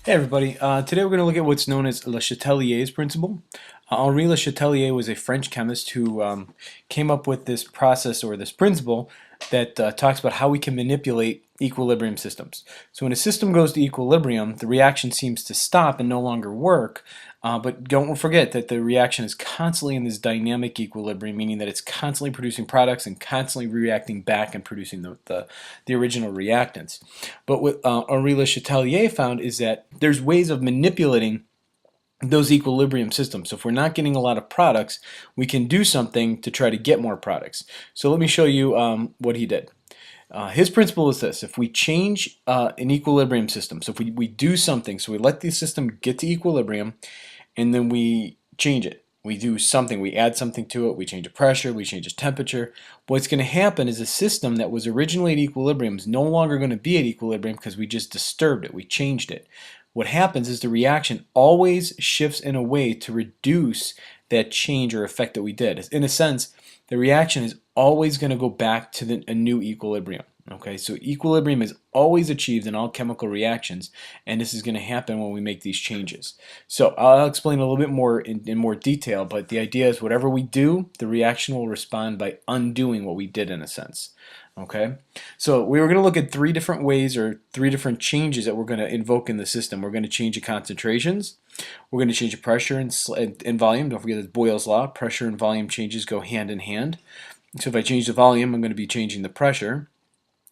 Hey everybody, today we're going to look at what's known as Le Chatelier's principle. Henri Le Chatelier was a French chemist who came up with this process or this principle that talks about how we can manipulate equilibrium systems. So when a system goes to equilibrium, the reaction seems to stop and no longer work, but don't forget that the reaction is constantly in this dynamic equilibrium, meaning that it's constantly producing products and constantly reacting back and producing the original reactants. But what Henri Le Chatelier found is that there's ways of manipulating those equilibrium systems. So if we're not getting a lot of products, we can do something to try to get more products. So let me show you what he did. His principle is this: if we change an equilibrium system, so if we do something, so we let the system get to equilibrium and then we change it. We do something, we add something to it, we change the pressure, we change its temperature. What's going to happen is a system that was originally at equilibrium is no longer going to be at equilibrium because we just disturbed it, we changed it. What happens is the reaction always shifts in a way to reduce that change or effect that we did. In a sense, the reaction is always going to go back to a new equilibrium. Okay, so equilibrium is always achieved in all chemical reactions, and this is going to happen when we make these changes. So I'll explain a little bit more in more detail, but the idea is whatever we do, the reaction will respond by undoing what we did in a sense. Okay, so we were going to look at three different ways or three different changes that we're going to invoke in the system. We're going to change the concentrations, we're going to change the pressure and volume. Don't forget that's Boyle's law. Pressure and volume changes go hand in hand. So if I change the volume, I'm going to be changing the pressure.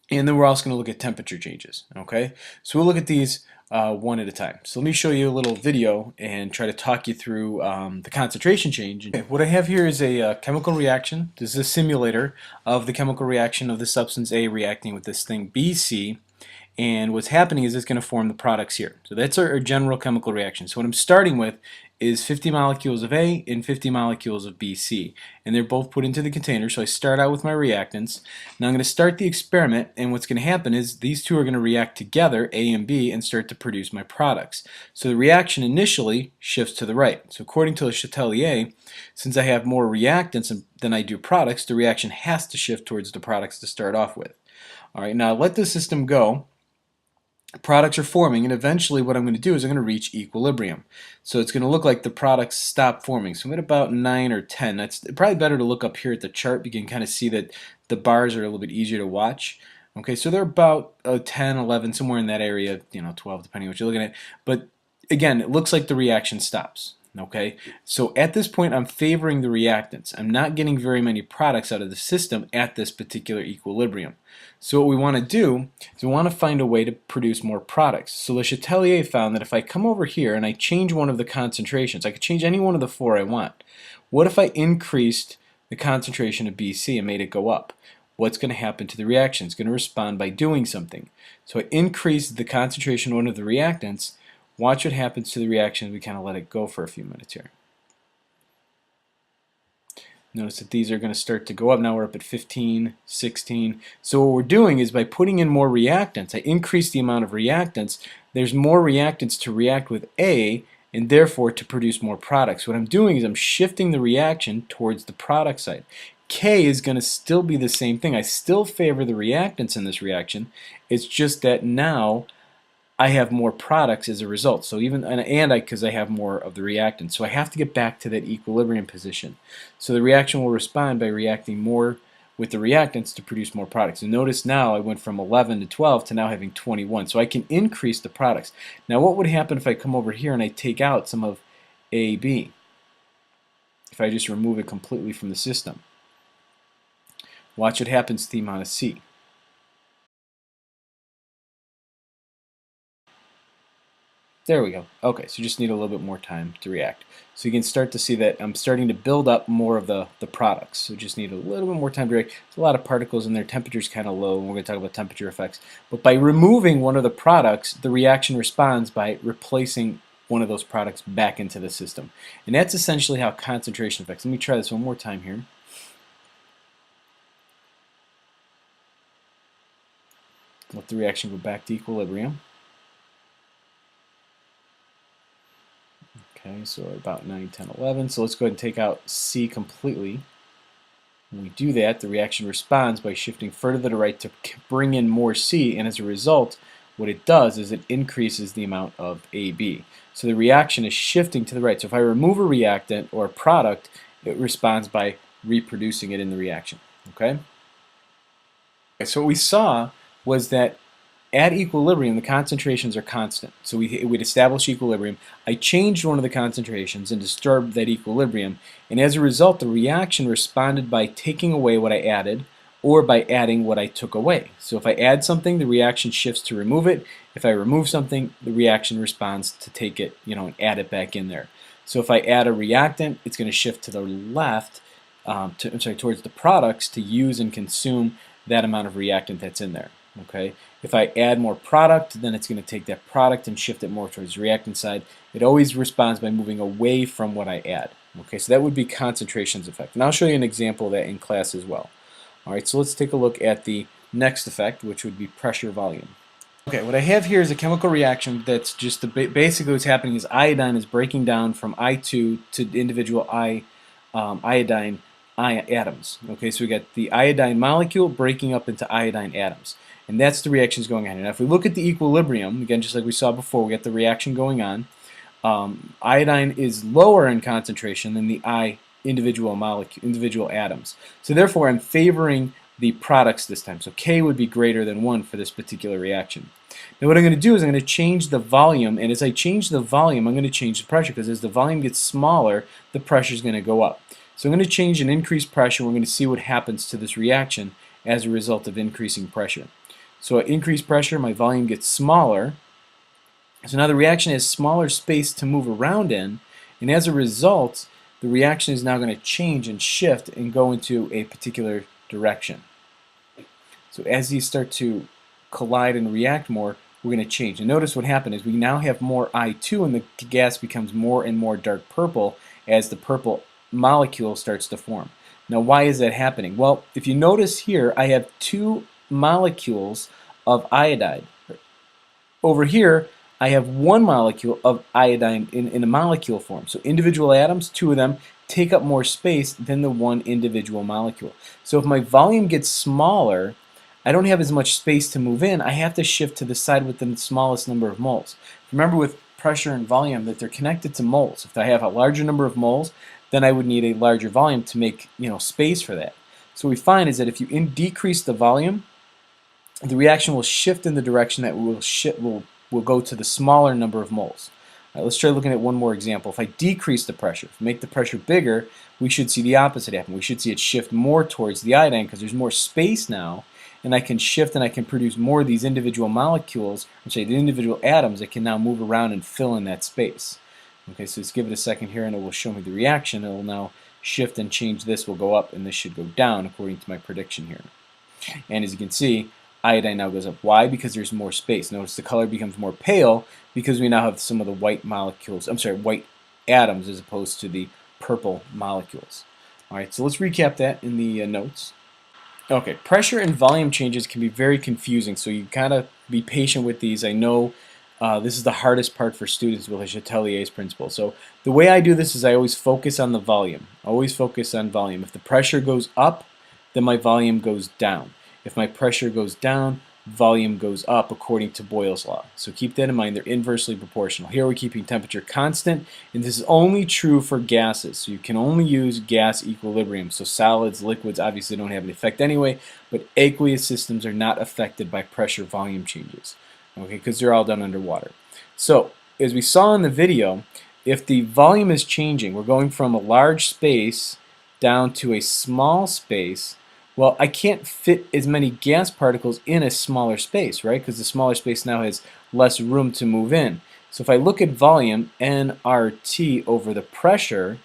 And then we're also going to look at temperature changes. Okay, so we'll look at these one at a time. So let me show you a little video and try to talk you through the concentration change. Okay, what I have here is a chemical reaction. This is a simulator of the chemical reaction of the substance A reacting with this thing BC. And what's happening is it's going to form the products here. So that's our general chemical reaction. So what I'm starting with is 50 molecules of A and 50 molecules of BC. And they're both put into the container. So I start out with my reactants. Now I'm going to start the experiment, and what's going to happen is these two are going to react together, A and B, and start to produce my products. So the reaction initially shifts to the right. So according to Le Chatelier, since I have more reactants than I do products, the reaction has to shift towards the products to start off with. All right, now let the system go. Products are forming, and eventually what I'm going to do is I'm going to reach equilibrium. So it's going to look like the products stop forming. So I'm at about 9 or 10. That's probably better to look up here at the chart. You can kind of see that the bars are a little bit easier to watch. Okay, so they're about 10, 11, somewhere in that area, 12, depending on what you're looking at. But again, it looks like the reaction stops. Okay, so at this point I'm favoring the reactants. I'm not getting very many products out of the system at this particular equilibrium. So what we want to do is we want to find a way to produce more products. So Le Chatelier found that if I come over here and I change one of the concentrations, I could change any one of the four I want. What if I increased the concentration of BC and made it go up? What's going to happen to the reaction? It's going to respond by doing something. So I increased the concentration of one of the reactants. Watch what happens to the reaction as we kind of let it go for a few minutes here. Notice that these are going to start to go up. Now we're up at 15, 16. So what we're doing is by putting in more reactants, I increase the amount of reactants. There's more reactants to react with A, and therefore to produce more products. What I'm doing is I'm shifting the reaction towards the product side. K is going to still be the same thing. I still favor the reactants in this reaction. It's just that now I have more products as a result. So even because I have more of the reactant, so I have to get back to that equilibrium position. So the reaction will respond by reacting more with the reactants to produce more products. And notice now I went from 11 to 12 to now having 21. So I can increase the products. Now what would happen if I come over here and I take out some of AB? If I just remove it completely from the system. Watch what happens to the amount of C. There we go. Okay, so you just need a little bit more time to react. So you can start to see that I'm starting to build up more of the products. So just need a little bit more time to react. There's a lot of particles in there. Temperature's kind of low, and we're going to talk about temperature effects. But by removing one of the products, the reaction responds by replacing one of those products back into the system. And that's essentially how concentration affects. Let me try this one more time here. Let the reaction go back to equilibrium. Okay, so about 9, 10, 11. So let's go ahead and take out C completely. When we do that, the reaction responds by shifting further to the right to bring in more C, and as a result, what it does is it increases the amount of AB. So the reaction is shifting to the right. So if I remove a reactant or a product, it responds by reproducing it in the reaction. Okay? So what we saw was that at equilibrium, the concentrations are constant. So we'd establish equilibrium. I changed one of the concentrations and disturbed that equilibrium, and as a result, the reaction responded by taking away what I added or by adding what I took away. So if I add something, the reaction shifts to remove it. If I remove something, the reaction responds to take it, and add it back in there. So if I add a reactant, it's going to shift to the left, towards the products to use and consume that amount of reactant that's in there. Okay. If I add more product, then it's going to take that product and shift it more towards the reactant side. It always responds by moving away from what I add. Okay, so that would be concentrations effect. And I'll show you an example of that in class as well. All right, so let's take a look at the next effect, which would be pressure volume. Okay, what I have here is a chemical reaction that's just basically what's happening is iodine is breaking down from I2 to individual iodine atoms. Okay, so we got the iodine molecule breaking up into iodine atoms. And that's the reactions going on. Now if we look at the equilibrium, again just like we saw before, we got the reaction going on. Iodine is lower in concentration than the individual atoms. So therefore I'm favoring the products this time. So K would be greater than 1 for this particular reaction. Now what I'm going to do is I'm going to change the volume, and as I change the volume I'm going to change the pressure, because as the volume gets smaller the pressure is going to go up. So I'm going to change and increase pressure. We're going to see what happens to this reaction as a result of increasing pressure. So at increased pressure, my volume gets smaller. So now the reaction has smaller space to move around in, and as a result, the reaction is now going to change and shift and go into a particular direction. So as these start to collide and react more, we're going to change. And notice what happened is we now have more I2, and the gas becomes more and more dark purple as the purple molecule starts to form. Now why is that happening? Well, if you notice here, I have 2 molecules of iodide. Over here, I have 1 molecule of iodine in a molecule form. So individual atoms, 2 of them, take up more space than the 1 individual molecule. So if my volume gets smaller, I don't have as much space to move in. I have to shift to the side with the smallest number of moles. Remember with pressure and volume that they're connected to moles. If I have a larger number of moles, then I would need a larger volume to make space for that. So what we find is that if you decrease the volume, the reaction will shift in the direction that will go to the smaller number of moles. All right, let's try looking at one more example. If I decrease the pressure, make the pressure bigger, we should see the opposite happen. We should see it shift more towards the iodine because there's more space now, and I can shift and I can produce more of these individual molecules, the individual atoms that can now move around and fill in that space. Okay, so let's give it a second here and it will show me the reaction. It will now shift and change. This will go up and this should go down according to my prediction here. And as you can see, iodine now goes up. Why? Because there's more space. Notice the color becomes more pale because we now have some of the white molecules, white atoms as opposed to the purple molecules. Alright, so let's recap that in the notes. Okay, pressure and volume changes can be very confusing, so you gotta be patient with these. I know this is the hardest part for students with a Chatelier's principle. So the way I do this is I always focus on the volume. Always focus on volume. If the pressure goes up, then my volume goes down. If my pressure goes down, volume goes up according to Boyle's law. So keep that in mind. They're inversely proportional. Here we're keeping temperature constant, and this is only true for gases. So you can only use gas equilibrium. So solids, liquids obviously don't have an effect anyway, but aqueous systems are not affected by pressure volume changes. Okay, because they're all done underwater. So as we saw in the video, if the volume is changing, we're going from a large space down to a small space. Well, I can't fit as many gas particles in a smaller space, right? Because the smaller space now has less room to move in. So if I look at volume, nRT over the pressure,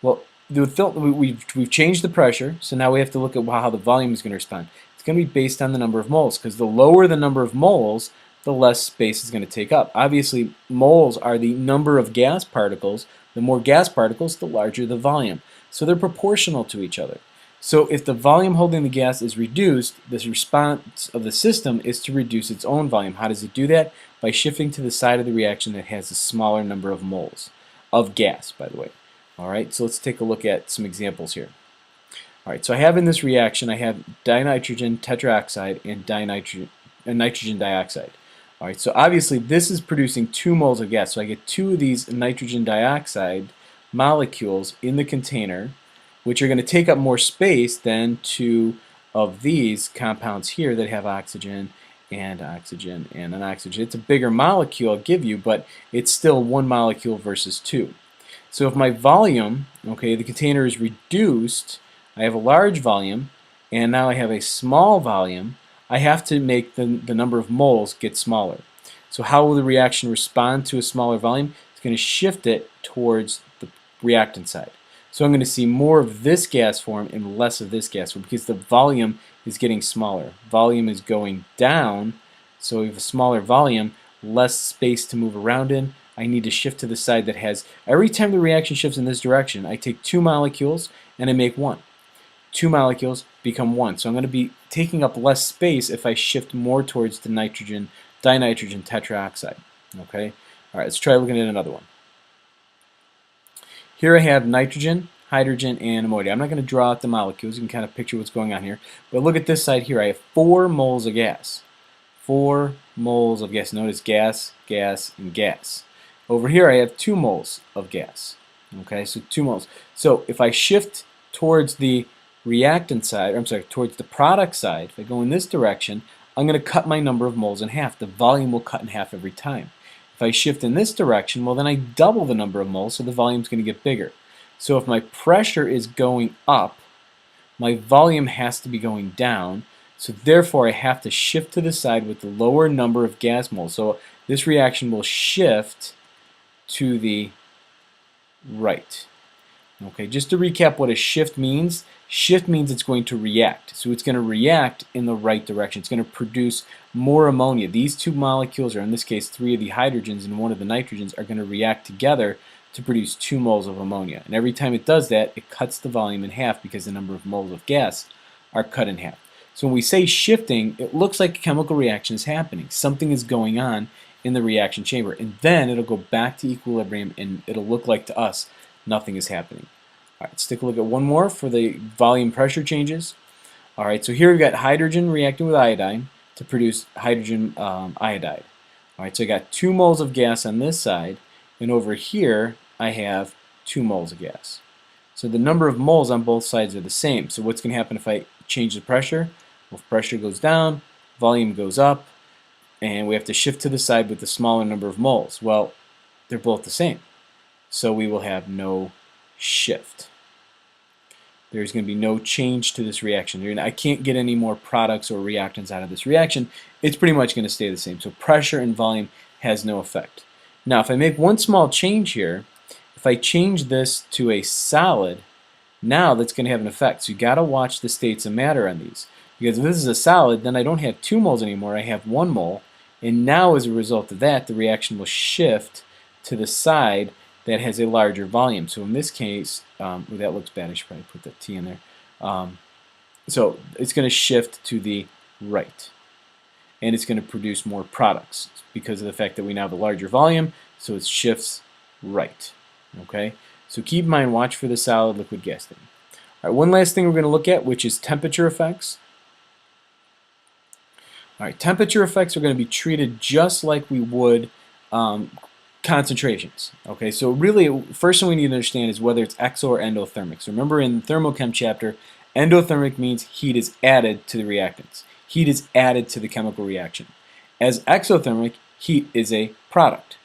well, we've changed the pressure, so now we have to look at how the volume is going to respond. It's going to be based on the number of moles, because the lower the number of moles, the less space it's going to take up. Obviously, moles are the number of gas particles. The more gas particles, the larger the volume. So they're proportional to each other. So if the volume holding the gas is reduced, the response of the system is to reduce its own volume. How does it do that? By shifting to the side of the reaction that has a smaller number of moles of gas, by the way. All right, so let's take a look at some examples here. All right, so I have in this reaction, I have dinitrogen tetroxide and nitrogen dioxide. All right, so obviously this is producing 2 moles of gas. So I get 2 of these nitrogen dioxide molecules in the container, which are going to take up more space than 2 of these compounds here that have oxygen and oxygen and an oxygen. It's a bigger molecule I'll give you, but it's still 1 molecule versus 2. So if my volume, okay, the container is reduced, I have a large volume, and now I have a small volume, I have to make the number of moles get smaller. So how will the reaction respond to a smaller volume? It's going to shift it towards the reactant side. So I'm going to see more of this gas form and less of this gas form because the volume is getting smaller. Volume is going down, so we have a smaller volume, less space to move around in. I need to shift to the side that has, every time the reaction shifts in this direction, I take 2 molecules and I make 1. 2 molecules become 1. So I'm going to be taking up less space if I shift more towards the nitrogen, dinitrogen tetroxide. Okay? All right, let's try looking at another one. Here I have nitrogen, hydrogen, and ammonia. I'm not going to draw out the molecules. You can kind of picture what's going on here. But look at this side here. I have 4 moles of gas. 4 moles of gas. Notice gas, gas, and gas. Over here I have 2 moles of gas. Okay, so 2 moles. So if I shift towards the reactant side, or I'm sorry, towards the product side, if I go in this direction, I'm going to cut my number of moles in half. The volume will cut in half every time. If I shift in this direction, well then I double the number of moles, so the volume's going to get bigger. So if my pressure is going up, my volume has to be going down, so therefore I have to shift to the side with the lower number of gas moles. So this reaction will shift to the right. Okay, just to recap what a shift means it's going to react. So it's going to react in the right direction. It's going to produce more ammonia. These 2 molecules, or in this case 3 of the hydrogens and 1 of the nitrogens, are going to react together to produce 2 moles of ammonia. And every time it does that, it cuts the volume in half because the number of moles of gas are cut in half. So when we say shifting, it looks like a chemical reaction is happening. Something is going on in the reaction chamber, and then it'll go back to equilibrium and it'll look like to us nothing is happening. All right, let's take a look at one more for the volume pressure changes. All right, so here we've got hydrogen reacting with iodine to produce hydrogen iodide. All right, so I got 2 moles of gas on this side, and over here I have 2 moles of gas. So the number of moles on both sides are the same. So what's going to happen if I change the pressure? Well, if pressure goes down, volume goes up, and we have to shift to the side with the smaller number of moles. Well, they're both the same. So we will have no shift. There's going to be no change to this reaction. I can't get any more products or reactants out of this reaction. It's pretty much going to stay the same. So pressure and volume has no effect. Now, if I make one small change here, if I change this to a solid, now that's going to have an effect. So you got to watch the states of matter on these. Because if this is a solid, then I don't have 2 moles anymore. I have 1 mole. And now, as a result of that, the reaction will shift to the side that has a larger volume. So in this case, that looks bad. I should probably put that T in there. So it's going to shift to the right. And it's going to produce more products because of the fact that we now have a larger volume, so it shifts right. Okay? So keep in mind, watch for the solid liquid gas thing. All right, one last thing we're going to look at, which is temperature effects. All right, temperature effects are going to be treated just like we would concentrations. Okay, so really, first thing we need to understand is whether it's exo or endothermic. So remember in the thermochem chapter, endothermic means heat is added to the reactants. Heat is added to the chemical reaction. As exothermic, heat is a product.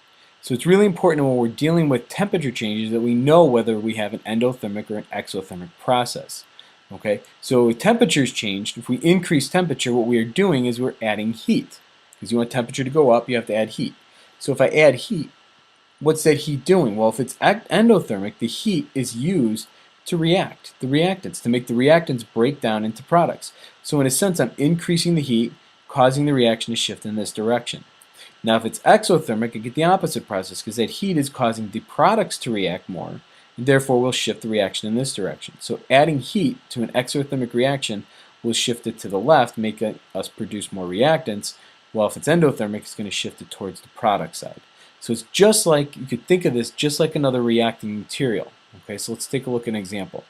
So it's really important when we're dealing with temperature changes that we know whether we have an endothermic or an exothermic process. Okay, so if temperature's changed, if we increase temperature, what we are doing is we're adding heat. Because you want temperature to go up, you have to add heat. So if I add heat, what's that heat doing? Well, if it's endothermic, the heat is used to react the reactants, to make the reactants break down into products. So in a sense, I'm increasing the heat, causing the reaction to shift in this direction. Now, if it's exothermic, I get the opposite process because that heat is causing the products to react more, and therefore we'll shift the reaction in this direction. So adding heat to an exothermic reaction will shift it to the left, make us produce more reactants, while if it's endothermic, it's going to shift it towards the product side. So it's just like, you could think of this just like another reacting material. Okay, so let's take a look at an example.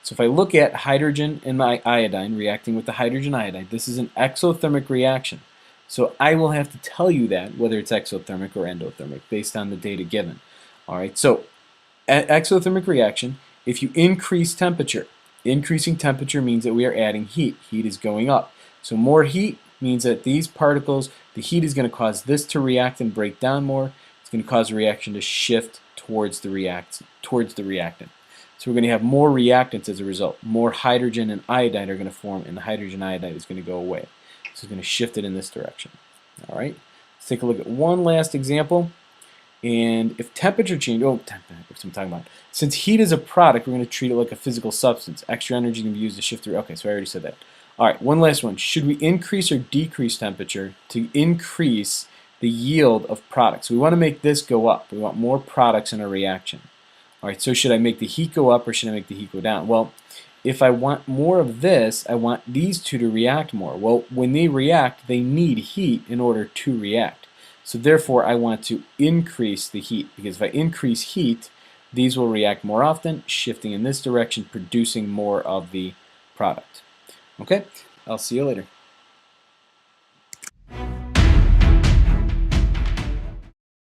So if I look at hydrogen and my iodine reacting with the hydrogen iodide, this is an exothermic reaction. So I will have to tell you that, whether it's exothermic or endothermic, based on the data given. All right, so exothermic reaction, if you increase temperature, increasing temperature means that we are adding heat. Heat is going up. So more heat means that these particles, the heat is going to cause this to react and break down more. It's going to cause the reaction to shift towards the reactant. So we're going to have more reactants as a result. More hydrogen and iodide are going to form, and the hydrogen iodide is going to go away. So it's going to shift it in this direction. All right. Let's take a look at one last example. And if temperature change, what I'm talking about. Since heat is a product, we're going to treat it like a physical substance. Extra energy can be used to shift through. Okay, so I already said that. All right, one last one. Should we increase or decrease temperature to increase the yield of products? We want to make this go up. We want more products in our reaction. All right, so should I make the heat go up or should I make the heat go down? Well, if I want more of this, I want these two to react more. Well, when they react, they need heat in order to react. So therefore, I want to increase the heat, because if I increase heat, these will react more often, shifting in this direction, producing more of the product. Okay, I'll see you later.